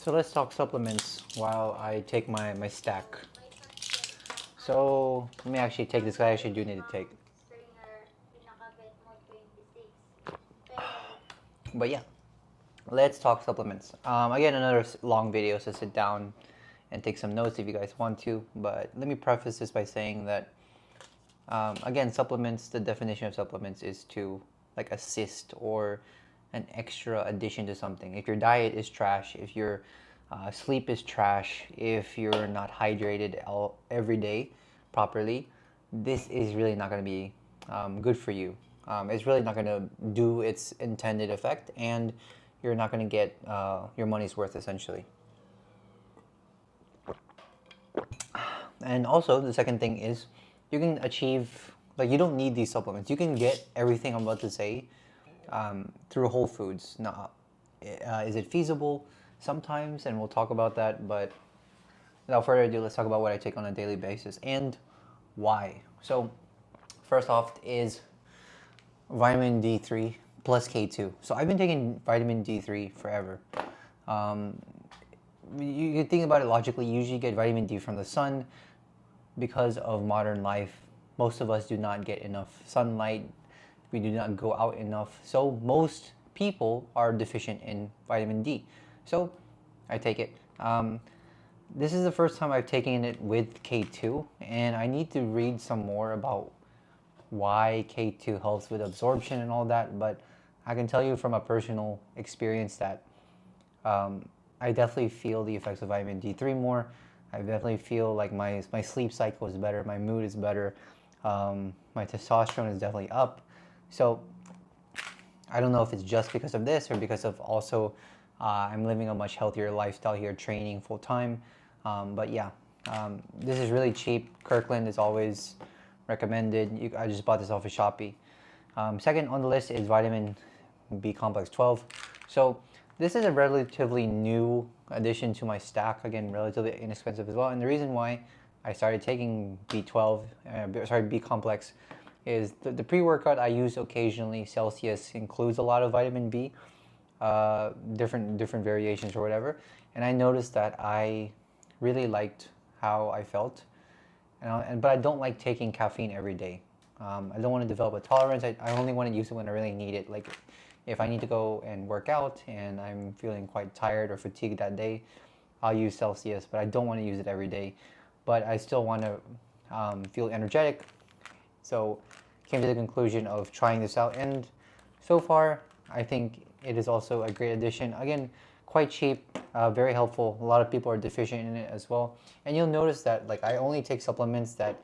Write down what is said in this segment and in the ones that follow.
So let's talk supplements while I take my stack. So let me actually take this guy. I actually do need to take. But yeah, let's talk supplements. Again, another long video, so sit down and take some notes if you guys want to. But let me preface this by saying that, again, supplements, the definition of supplements is to like assist or an extra addition to something. If your diet is trash, if your sleep is trash, if you're not hydrated every day properly, this is really not going to be good for you. It's really not going to do its intended effect, and you're not going to get your money's worth essentially. And also, the second thing is you can achieve, like, you don't need these supplements. You can get everything I'm about to say through Whole Foods. Now, is it feasible? Sometimes, and we'll talk about that. But without further ado, let's talk about what I take on a daily basis and why. So, first off is vitamin D3 plus K2. So, I've been taking vitamin D3 forever. Um, you can think about it logically. You usually get vitamin D from the sun because of modern life. Most of us do not get enough sunlight. We do not go out enough. So most people are deficient in vitamin D. So I take it. This is the first time I've taken it with K2, and I need to read some more about why K2 helps with absorption and all that. But I can tell you from a personal experience that I definitely feel the effects of vitamin D3 more. I definitely feel like my sleep cycle is better, my mood is better, my testosterone is definitely up. So I don't know if it's just because of this or because of also I'm living a much healthier lifestyle here, training full time. But yeah, this is really cheap. Kirkland is always recommended. I just bought this off of Shopee. Second on the list is vitamin B complex 12. So this is a relatively new addition to my stack. Again, relatively inexpensive as well. And the reason why I started taking B12, B complex, is the pre-workout I use occasionally. Celsius includes a lot of vitamin B, different variations or whatever. And I noticed that I really liked how I felt, but I don't like taking caffeine every day. I don't want to develop a tolerance. I only want to use it when I really need it. Like if I need to go and work out and I'm feeling quite tired or fatigued that day, I'll use Celsius, but I don't want to use it every day. But I still want to feel energetic. So came to the conclusion of trying this out, and so far I think it is also a great addition. Again, quite cheap, very helpful. A lot of people are deficient in it as well, and you'll notice that like I only take supplements that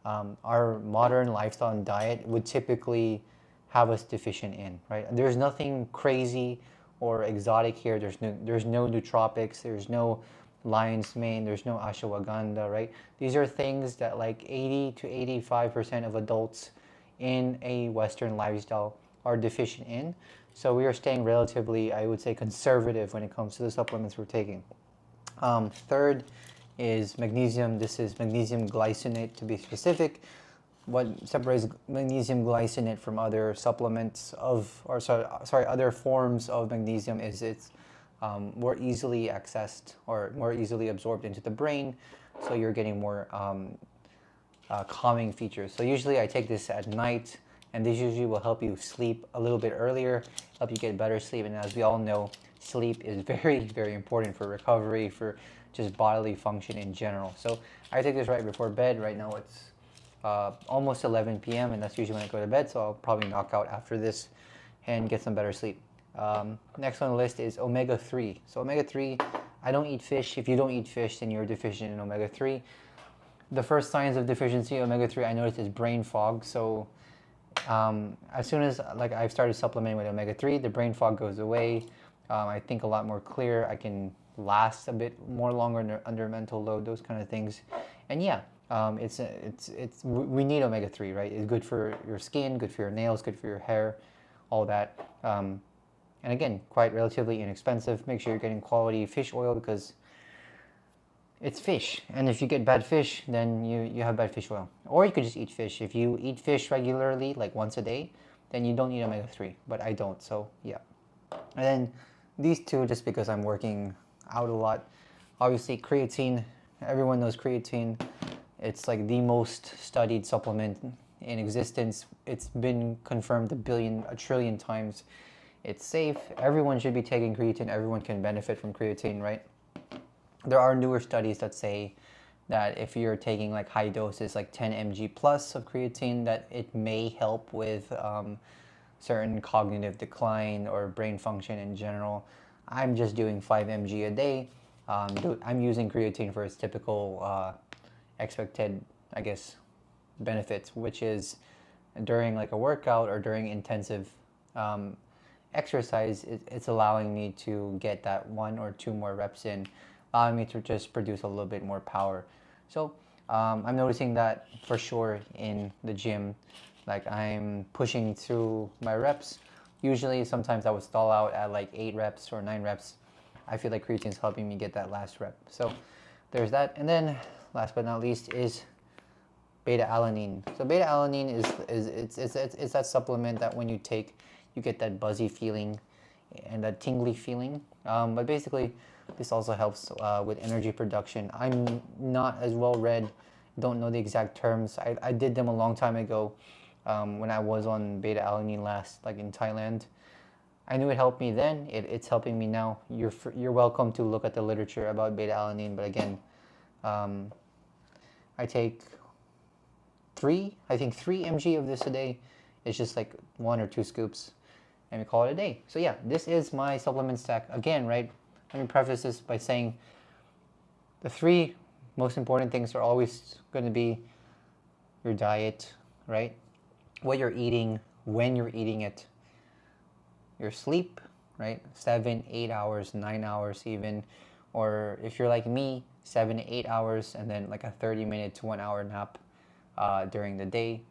our modern lifestyle and diet would typically have us deficient in. Right? There's nothing crazy or exotic here. There's no nootropics. There's no lion's mane. There's no ashwagandha. Right? These are things that like 80 to 85% of adults in a Western lifestyle are deficient in. So we are staying relatively, I would say, conservative when it comes to the supplements we're taking. Third is magnesium. This is magnesium glycinate to be specific. What separates magnesium glycinate from other supplements other forms of magnesium is it's more easily accessed or more easily absorbed into the brain. So you're getting more calming features. So usually I take this at night, and this usually will help you sleep a little bit earlier, help you get better sleep. And as we all know, sleep is very, very important for recovery, for just bodily function in general. So I take this right before bed. Right now it's almost 11 p.m. and that's usually when I go to bed. So I'll probably knock out after this and get some better sleep. Next on the list is omega-3. So omega-3, I don't eat fish. If you don't eat fish, then you're deficient in omega-3. The first signs of deficiency omega-3 I noticed is brain fog. So as soon as like I've started supplementing with omega-3, the brain fog goes away. I think a lot more clear. I can last a bit more longer under mental load, those kind of things. And yeah, we need omega-3, right? It's good for your skin, good for your nails, good for your hair, all that. And again, quite relatively inexpensive. Make sure you're getting quality fish oil because it's fish, and if you get bad fish, then you have bad fish oil. Or you could just eat fish. If you eat fish regularly, like once a day, then you don't need omega-3, but I don't, so yeah. And then these two, just because I'm working out a lot. Obviously, creatine, everyone knows creatine. It's like the most studied supplement in existence. It's been confirmed a trillion times. It's safe. Everyone should be taking creatine. Everyone can benefit from creatine, right? There are newer studies that say that if you're taking like high doses, like 10 mg plus of creatine, that it may help with certain cognitive decline or brain function in general. I'm just doing 5 mg a day. I'm using creatine for its typical expected, I guess, benefits, which is during like a workout or during intensive exercise, it's allowing me to get that 1 or 2 more reps in, allowing me to just produce a little bit more power. So I'm noticing that for sure in the gym. Like I'm pushing through my reps. Usually, sometimes I would stall out at like 8 reps or 9 reps. I feel like creatine is helping me get that last rep. So there's that. And then last but not least is beta alanine. So beta alanine is that supplement that when you take, you get that buzzy feeling and that tingly feeling. But basically, this also helps with energy production. I'm not as well read, don't know the exact terms. I did them a long time ago when I was on beta alanine last, like in Thailand. I knew it helped me then. It's helping me now. You're welcome to look at the literature about beta alanine. But again, I take I think 3 mg of this a day. It's just like 1 or 2 scoops, and we call it a day. So yeah, this is my supplement stack. Again, right? Let me preface this by saying the 3 most important things are always going to be your diet, right? What you're eating, when you're eating it, your sleep, right? 7, 8 hours, 9 hours even, or if you're like me, 7 to 8 hours, and then like a 30-minute to 1 hour nap during the day.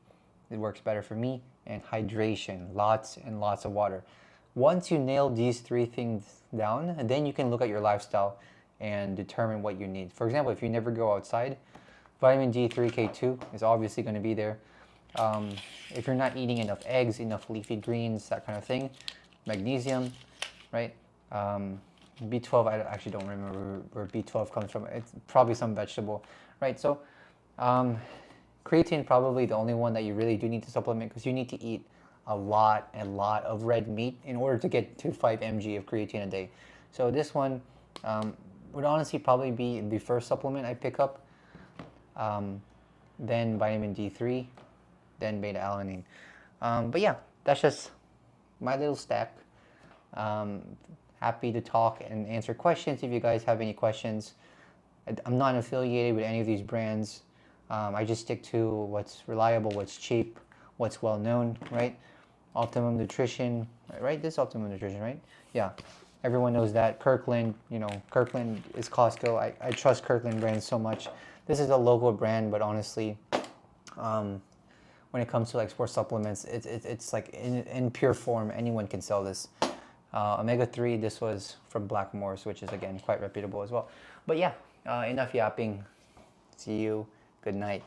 It works better for me. And hydration, lots and lots of water. Once you nail these 3 things down, then you can look at your lifestyle and determine what you need. For example, if you never go outside, vitamin D3, K2 is obviously going to be there. If you're not eating enough eggs, enough leafy greens, that kind of thing, magnesium, right? B12, I actually don't remember where B12 comes from. It's probably some vegetable, right? So creatine probably the only one that you really do need to supplement, because you need to eat a lot of red meat in order to get to 5 mg of creatine a day. So this one would honestly probably be the first supplement I pick up, then vitamin D3, then beta alanine. But yeah, that's just my little stack. Happy to talk and answer questions if you guys have any questions. I'm not affiliated with any of these brands. I just stick to what's reliable, what's cheap, what's well known, right? Optimum Nutrition, right? This is Optimum Nutrition, right? Yeah, everyone knows that. Kirkland, Kirkland is Costco. I trust Kirkland brands so much. This is a local brand, but honestly, when it comes to like sports supplements, it's like in pure form, anyone can sell this. Omega-3, this was from Blackmores, which is again quite reputable as well. But yeah, enough yapping. See you. Good night.